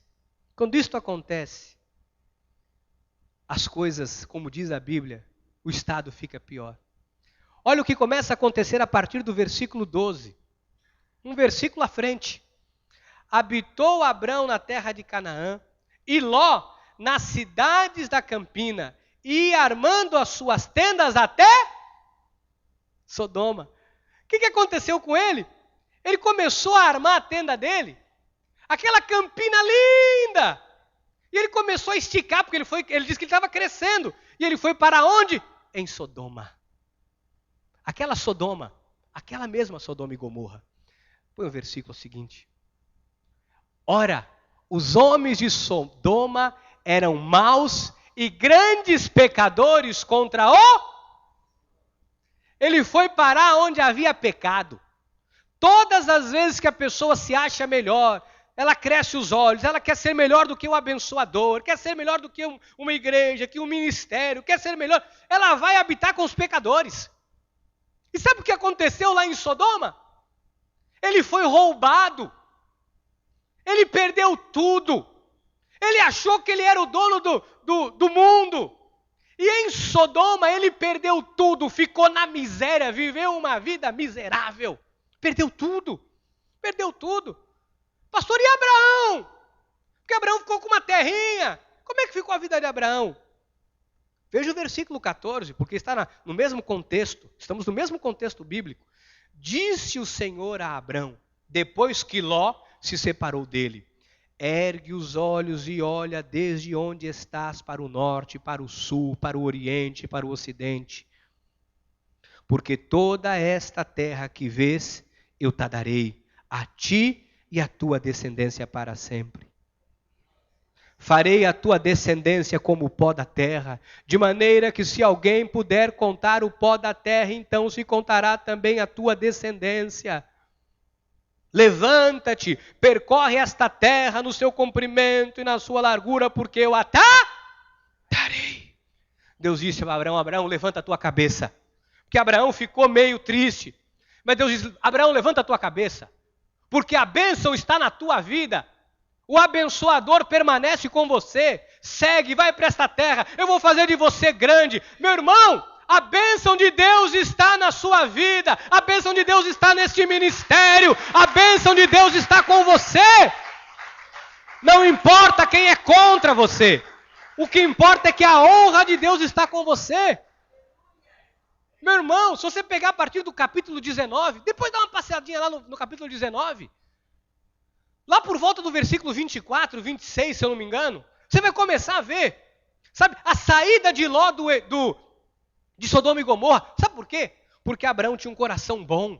as coisas, como diz a Bíblia, o estado fica pior. Olha o que começa a acontecer a partir do versículo 12. Um versículo à frente. Habitou Abrão na terra de Canaã, e Ló nas cidades da campina, e armando as suas tendas até Sodoma. O que aconteceu com ele? Ele começou a armar a tenda dele, aquela campina linda, e ele começou a esticar, porque ele disse que ele estava crescendo, e ele foi para onde? Em Sodoma. Aquela Sodoma, aquela mesma Sodoma e Gomorra. Põe o versículo seguinte. Ora, os homens de Sodoma eram maus e grandes pecadores contra o... Ele foi parar onde havia pecado. Todas as vezes que a pessoa se acha melhor, ela cresce os olhos, ela quer ser melhor do que o abençoador, quer ser melhor do que uma igreja, que um ministério, quer ser melhor, ela vai habitar com os pecadores. E sabe o que aconteceu lá em Sodoma? Ele foi roubado. Ele perdeu tudo. Ele achou que ele era o dono do mundo. E em Sodoma ele perdeu tudo, ficou na miséria, viveu uma vida miserável. Perdeu tudo. Perdeu tudo. Pastor, e Abraão? Porque Abraão ficou com uma terrinha. Como é que ficou a vida de Abraão? Veja o versículo 14, porque está no mesmo contexto. Estamos no mesmo contexto bíblico. Disse o Senhor a Abrão, depois que Ló se separou dele: ergue os olhos e olha desde onde estás para o norte, para o sul, para o oriente, para o ocidente. Porque toda esta terra que vês, eu te darei, a ti e a tua descendência para sempre. Farei a tua descendência como o pó da terra, de maneira que se alguém puder contar o pó da terra, então se contará também a tua descendência. Levanta-te, percorre esta terra no seu comprimento e na sua largura, porque eu a darei. Deus disse a Abraão: Abraão, levanta a tua cabeça. Porque Abraão ficou meio triste. Mas Deus disse: Abraão, levanta a tua cabeça, porque a bênção está na tua vida. O abençoador permanece com você. Segue, vai para esta terra. Eu vou fazer de você grande. Meu irmão, a bênção de Deus está na sua vida. A bênção de Deus está neste ministério. A bênção de Deus está com você. Não importa quem é contra você. O que importa é que a honra de Deus está com você. Meu irmão, se você pegar a partir do capítulo 19, depois dá uma passeadinha lá no capítulo 19, lá por volta do versículo 24, 26, se eu não me engano, você vai começar a ver, sabe, a saída de Ló de Sodoma e Gomorra. Sabe por quê? Porque Abraão tinha um coração bom,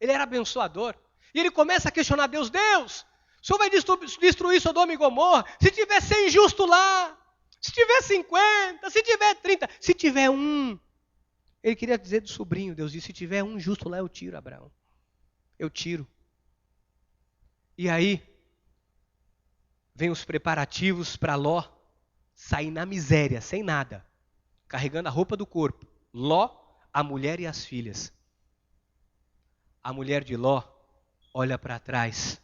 ele era abençoador. E ele começa a questionar Deus: Deus, o Senhor vai destruir Sodoma e Gomorra? Se tiver 100 justos lá, se tiver 50, se tiver 30, se tiver um. Ele queria dizer do sobrinho. Deus disse: se tiver um justo lá, eu tiro, Abraão. Eu tiro. E aí, vem os preparativos para Ló sair na miséria, sem nada, carregando a roupa do corpo, Ló, a mulher e as filhas. A mulher de Ló olha para trás,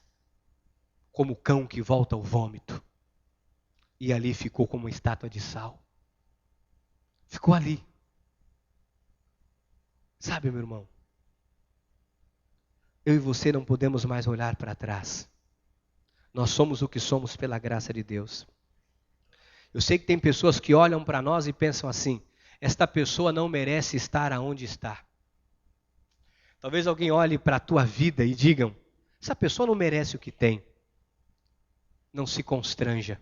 como cão que volta ao vômito. E ali ficou como uma estátua de sal. Ficou ali. Sabe, meu irmão? Eu e você não podemos mais olhar para trás. Nós somos o que somos pela graça de Deus. Eu sei que tem pessoas que olham para nós e pensam assim: esta pessoa não merece estar aonde está. Talvez alguém olhe para a tua vida e digam: essa pessoa não merece o que tem. Não se constranja.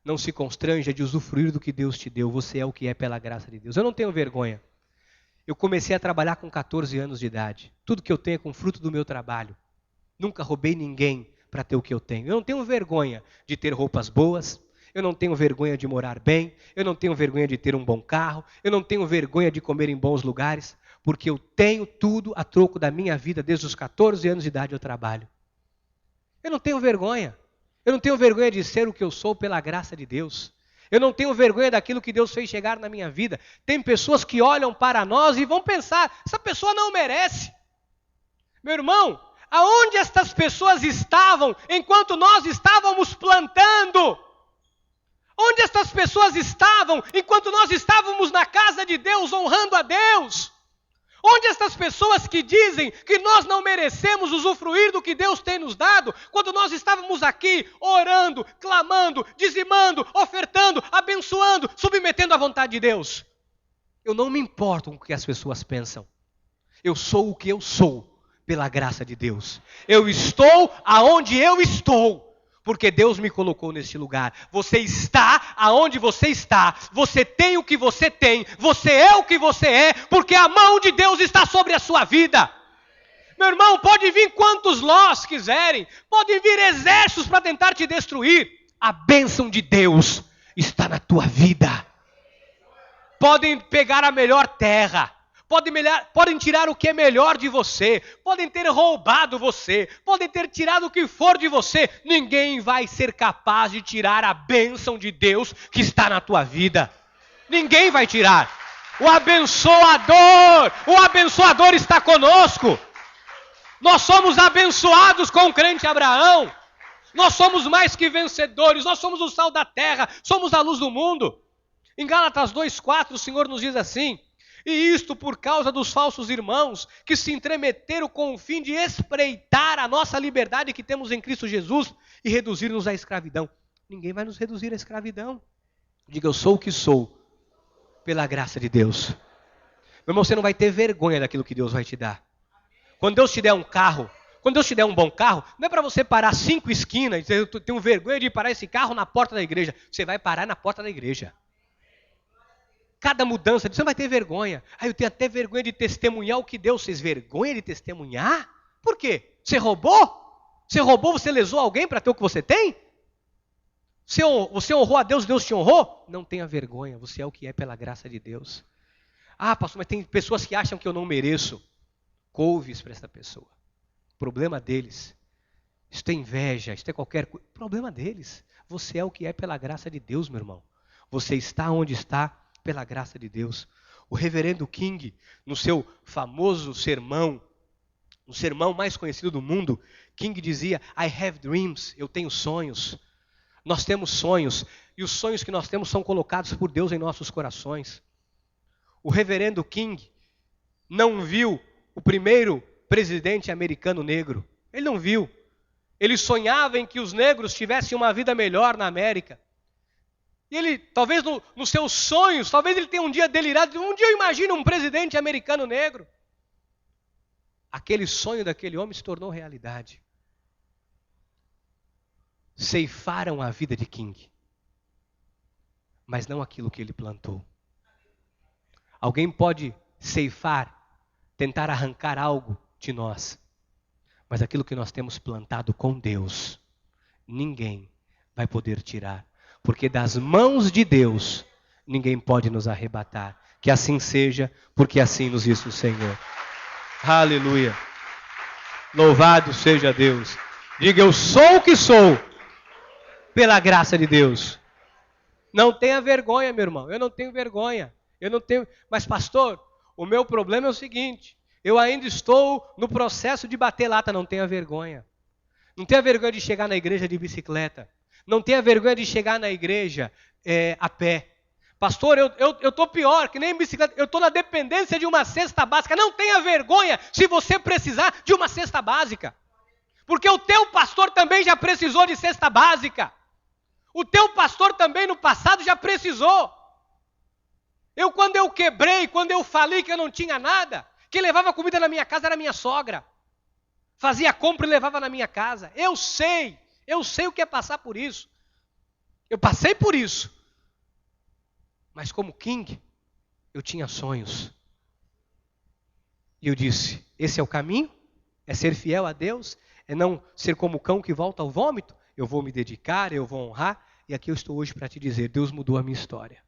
Não se constranja de usufruir do que Deus te deu. Você é o que é pela graça de Deus. Eu não tenho vergonha. Eu comecei a trabalhar com 14 anos de idade. Tudo que eu tenho é com fruto do meu trabalho. Nunca roubei ninguém para ter o que eu tenho. Eu não tenho vergonha de ter roupas boas. Eu não tenho vergonha de morar bem. Eu não tenho vergonha de ter um bom carro. Eu não tenho vergonha de comer em bons lugares. Porque eu tenho tudo a troco da minha vida. Desde os 14 anos de idade eu trabalho. Eu não tenho vergonha. Eu não tenho vergonha de ser o que eu sou pela graça de Deus. Eu não tenho vergonha daquilo que Deus fez chegar na minha vida. Tem pessoas que olham para nós e vão pensar: essa pessoa não merece. Meu irmão, aonde estas pessoas estavam enquanto nós estávamos plantando? Onde estas pessoas estavam enquanto nós estávamos na casa de Deus, honrando a Deus? Onde estas pessoas que dizem que nós não merecemos usufruir do que Deus tem nos dado, quando nós estávamos aqui orando, clamando, dizimando, ofertando, abençoando, submetendo à vontade de Deus? Eu não me importo com o que as pessoas pensam. Eu sou o que eu sou pela graça de Deus. Eu estou aonde eu estou, porque Deus me colocou neste lugar. Você está aonde você está. Você tem o que você tem. Você é o que você é, porque a mão de Deus está sobre a sua vida. Meu irmão, pode vir quantos Lós quiserem. Podem vir exércitos para tentar te destruir. A bênção de Deus está na tua vida. Podem pegar a melhor terra. Podem tirar o que é melhor de você, podem ter roubado você, podem ter tirado o que for de você. Ninguém vai ser capaz de tirar a bênção de Deus que está na tua vida. Ninguém vai tirar. O abençoador está conosco. Nós somos abençoados com o crente Abraão. Nós somos mais que vencedores, nós somos o sal da terra, somos a luz do mundo. Em Gálatas 2:4 o Senhor nos diz assim: e isto por causa dos falsos irmãos, que se entremeteram com o fim de espreitar a nossa liberdade que temos em Cristo Jesus e reduzir-nos à escravidão. Ninguém vai nos reduzir à escravidão. Diga: eu sou o que sou, pela graça de Deus. Meu irmão, você não vai ter vergonha daquilo que Deus vai te dar. Quando Deus te der um carro, quando Deus te der um bom carro, não é para você parar 5 esquinas e dizer: eu tenho vergonha de parar esse carro na porta da igreja. Você vai parar na porta da igreja. Cada mudança, você não vai ter vergonha. Eu tenho até vergonha de testemunhar o que Deus fez. Vergonha de testemunhar? Por quê? Você roubou? Você roubou, você lesou alguém para ter o que você tem? Você honrou a Deus, Deus te honrou? Não tenha vergonha, você é o que é pela graça de Deus. Pastor, mas tem pessoas que acham que eu não mereço. Couves para essa pessoa. Problema deles. Isso é inveja, isso é qualquer coisa. Problema deles. Você é o que é pela graça de Deus, meu irmão. Você está onde está pela graça de Deus. O reverendo King, no seu famoso sermão, o sermão mais conhecido do mundo, King dizia: I have dreams, eu tenho sonhos. Nós temos sonhos, e os sonhos que nós temos são colocados por Deus em nossos corações. O reverendo King não viu o primeiro presidente americano negro. Ele não viu. Ele sonhava em que os negros tivessem uma vida melhor na América. E ele, talvez nos seus sonhos, talvez ele tenha um dia delirado. Um dia eu imagino um presidente americano negro. Aquele sonho daquele homem se tornou realidade. Ceifaram a vida de King, mas não aquilo que ele plantou. Alguém pode ceifar, tentar arrancar algo de nós, mas aquilo que nós temos plantado com Deus, ninguém vai poder tirar. Porque das mãos de Deus, ninguém pode nos arrebatar. Que assim seja, porque assim nos disse o Senhor. Aleluia. Louvado seja Deus. Diga: eu sou o que sou, pela graça de Deus. Não tenha vergonha, meu irmão. Eu não tenho vergonha. Eu não tenho. Mas, pastor, o meu problema é o seguinte: eu ainda estou no processo de bater lata. Não tenha vergonha. Não tenha vergonha de chegar na igreja de bicicleta. Não tenha vergonha de chegar na igreja a pé. Pastor, eu estou pior, que nem bicicleta. Eu estou na dependência de uma cesta básica. Não tenha vergonha se você precisar de uma cesta básica. Porque o teu pastor também já precisou de cesta básica. O teu pastor também no passado já precisou. Quando eu quebrei, quando eu falei que eu não tinha nada, quem levava comida na minha casa era minha sogra. Fazia compra e levava na minha casa. Eu sei o que é passar por isso. Eu passei por isso. Mas como King, eu tinha sonhos. E eu disse, esse é o caminho? É ser fiel a Deus? É não ser como o cão que volta ao vômito? Eu vou me dedicar, eu vou honrar. E aqui eu estou hoje para te dizer, Deus mudou a minha história.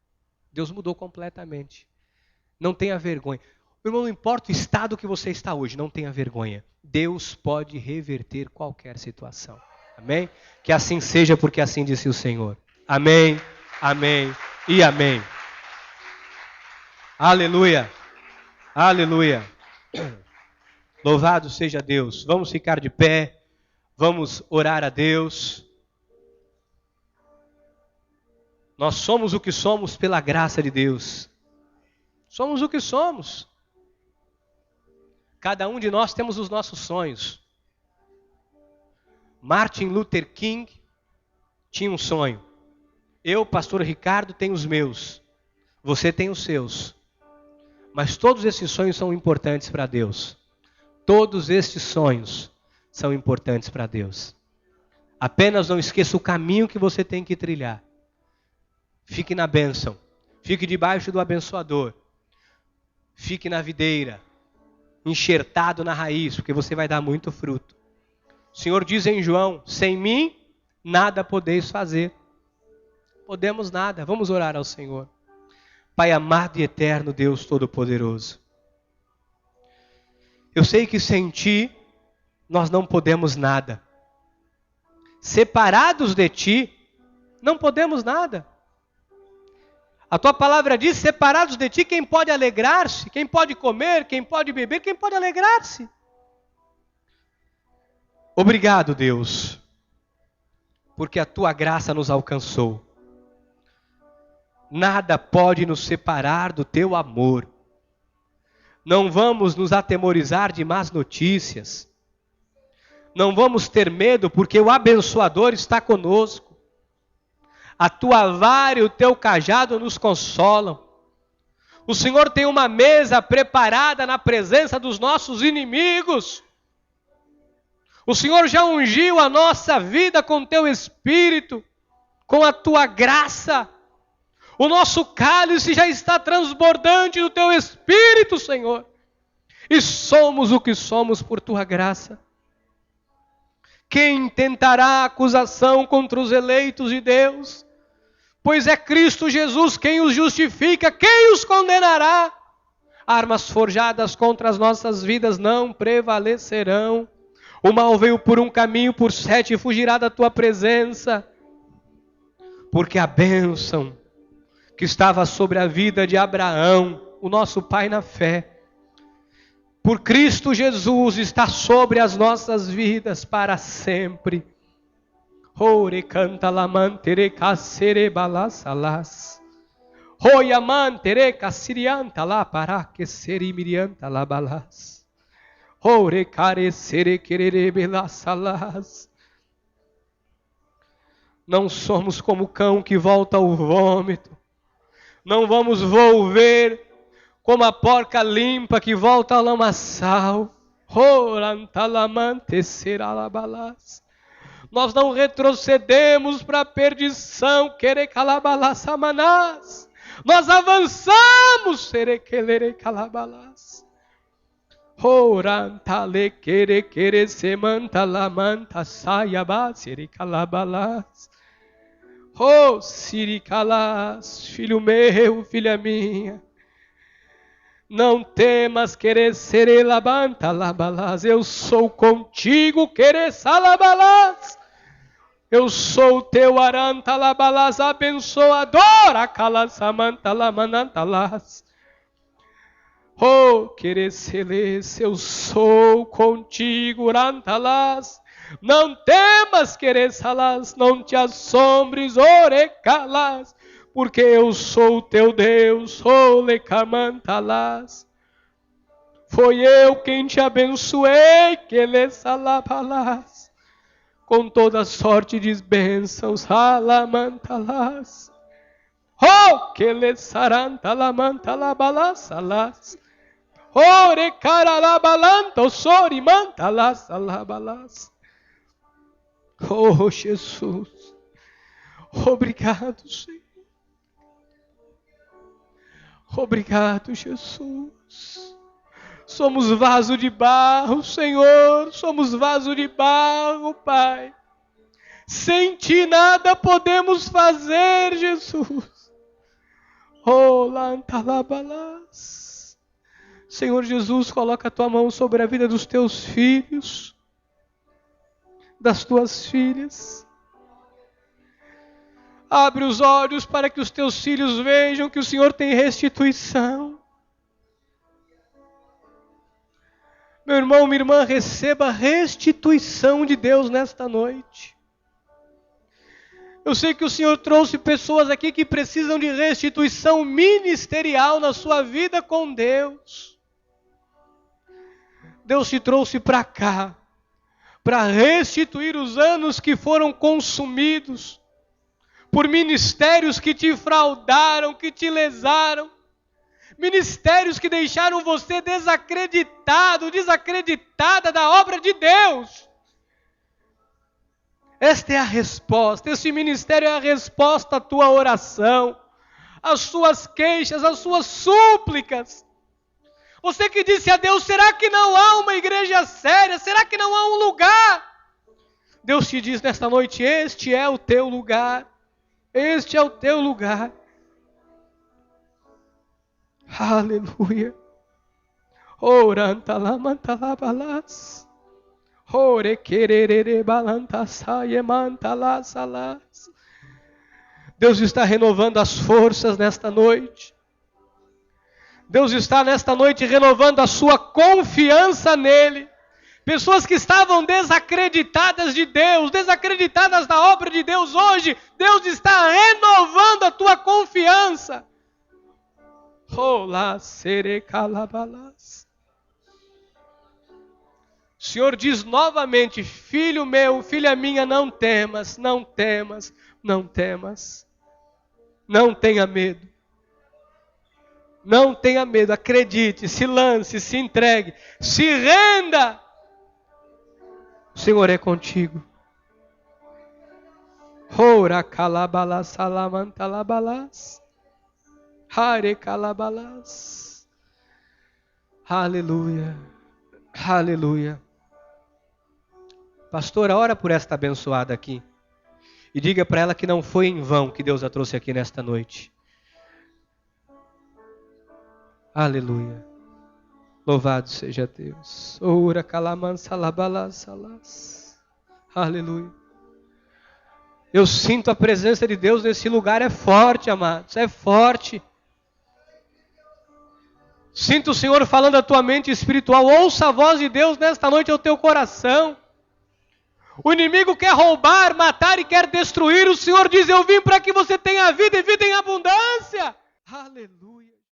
Deus mudou completamente. Não tenha vergonha. Irmão, não importa o estado que você está hoje, não tenha vergonha. Deus pode reverter qualquer situação. Amém? Que assim seja, porque assim disse o Senhor. Amém, amém e amém. Aleluia, aleluia. Louvado seja Deus. Vamos ficar de pé, vamos orar a Deus. Nós somos o que somos pela graça de Deus. Somos o que somos. Cada um de nós temos os nossos sonhos. Martin Luther King tinha um sonho. Eu, pastor Ricardo, tenho os meus. Você tem os seus. Mas todos esses sonhos são importantes para Deus. Todos estes sonhos são importantes para Deus. Apenas não esqueça o caminho que você tem que trilhar. Fique na bênção. Fique debaixo do abençoador. Fique na videira. Enxertado na raiz, porque você vai dar muito fruto. O Senhor diz em João, sem mim, nada podeis fazer. Podemos nada, vamos orar ao Senhor. Pai amado e eterno, Deus Todo-Poderoso. Eu sei que sem Ti, nós não podemos nada. Separados de Ti, não podemos nada. A Tua palavra diz, separados de Ti, quem pode alegrar-se? Quem pode comer? Quem pode beber? Quem pode alegrar-se? Obrigado, Deus, porque a Tua graça nos alcançou. Nada pode nos separar do Teu amor. Não vamos nos atemorizar de más notícias. Não vamos ter medo, porque o abençoador está conosco. A Tua vara e o Teu cajado nos consolam. O Senhor tem uma mesa preparada na presença dos nossos inimigos. O Senhor já ungiu a nossa vida com Teu Espírito, com a Tua graça. O nosso cálice já está transbordante do Teu Espírito, Senhor. E somos o que somos por Tua graça. Quem tentará acusação contra os eleitos de Deus? Pois é Cristo Jesus quem os justifica, quem os condenará? Armas forjadas contra as nossas vidas não prevalecerão. O mal veio por um caminho, por 7 fugirá da Tua presença. Porque a bênção que estava sobre a vida de Abraão, o nosso pai na fé, por Cristo Jesus está sobre as nossas vidas para sempre. Ore canta lamantere casere balasalas. Royamantere casirianta la para que serimirianta la balas. Ore carecere querere belasalas. Não somos como o cão que volta ao vômito. Não vamos volver como a porca limpa que volta ao lamaçal. Orantalamante seralabalas. Nós não retrocedemos para a perdição, querecalabalassamanás. Nós avançamos, serequelerecalabalas. Orantale quere semantalamanta saiabá, serecalabalas. Oh, siricalas, filho meu, filha minha. Não temas, querer ser labanta labalas. Eu sou contigo, querer salabalas. Eu sou o teu arantalabalas abençoador, acalasamantalamanantalas. Oh, quereceles, eu sou contigo, urantalas. Não temas, queresalas, não te assombres, orecalas, porque eu sou o teu Deus, olecamantalas. Foi eu quem te abençoei, quelesalabalas, com toda sorte de bênçãos, alamantalas. Oh, quelesarantalamantalabalasalas. Ore caralabalanto sorimantalas alabalas. Oh, Jesus. Obrigado, Senhor. Obrigado, Jesus. Somos vaso de barro, Senhor. Somos vaso de barro, Pai. Sem Ti nada podemos fazer, Jesus. Oh, lantalabalas. Senhor Jesus, coloca a Tua mão sobre a vida dos Teus filhos, das Tuas filhas. Abre os olhos para que os Teus filhos vejam que o Senhor tem restituição. Meu irmão, minha irmã, receba restituição de Deus nesta noite. Eu sei que o Senhor trouxe pessoas aqui que precisam de restituição ministerial na sua vida com Deus. Deus te trouxe para cá, para restituir os anos que foram consumidos por ministérios que te fraudaram, que te lesaram, ministérios que deixaram você desacreditado, desacreditada da obra de Deus. Esta é a resposta, esse ministério é a resposta à tua oração, às suas queixas, às suas súplicas. Você que disse a Deus, será que não há uma igreja séria? Será que não há um lugar? Deus te diz nesta noite, este é o teu lugar. Este é o teu lugar. Aleluia. Orantalamantalabalass. Orequererebalantasayemantalassalas. Deus está renovando as forças nesta noite. Deus está nesta noite renovando a sua confiança nele. Pessoas que estavam desacreditadas de Deus, desacreditadas da obra de Deus, hoje Deus está renovando a tua confiança. Olá, serecalabalas. O Senhor diz novamente, filho meu, filha minha, não temas, não temas, não temas. Não tenha medo. Não tenha medo, acredite, se lance, se entregue, se renda. O Senhor é contigo. Ora calabalas salamantalabalas. Hare calabalas. Aleluia. Aleluia. Pastora, ora por esta abençoada aqui. E diga para ela que não foi em vão que Deus a trouxe aqui nesta noite. Aleluia. Louvado seja Deus. Ora calamansalabalasalas. Aleluia. Eu sinto a presença de Deus nesse lugar, é forte, amados, é forte. Sinto o Senhor falando a tua mente espiritual, ouça a voz de Deus nesta noite ao teu coração. O inimigo quer roubar, matar e quer destruir, o Senhor diz, eu vim para que você tenha vida e vida em abundância. Aleluia.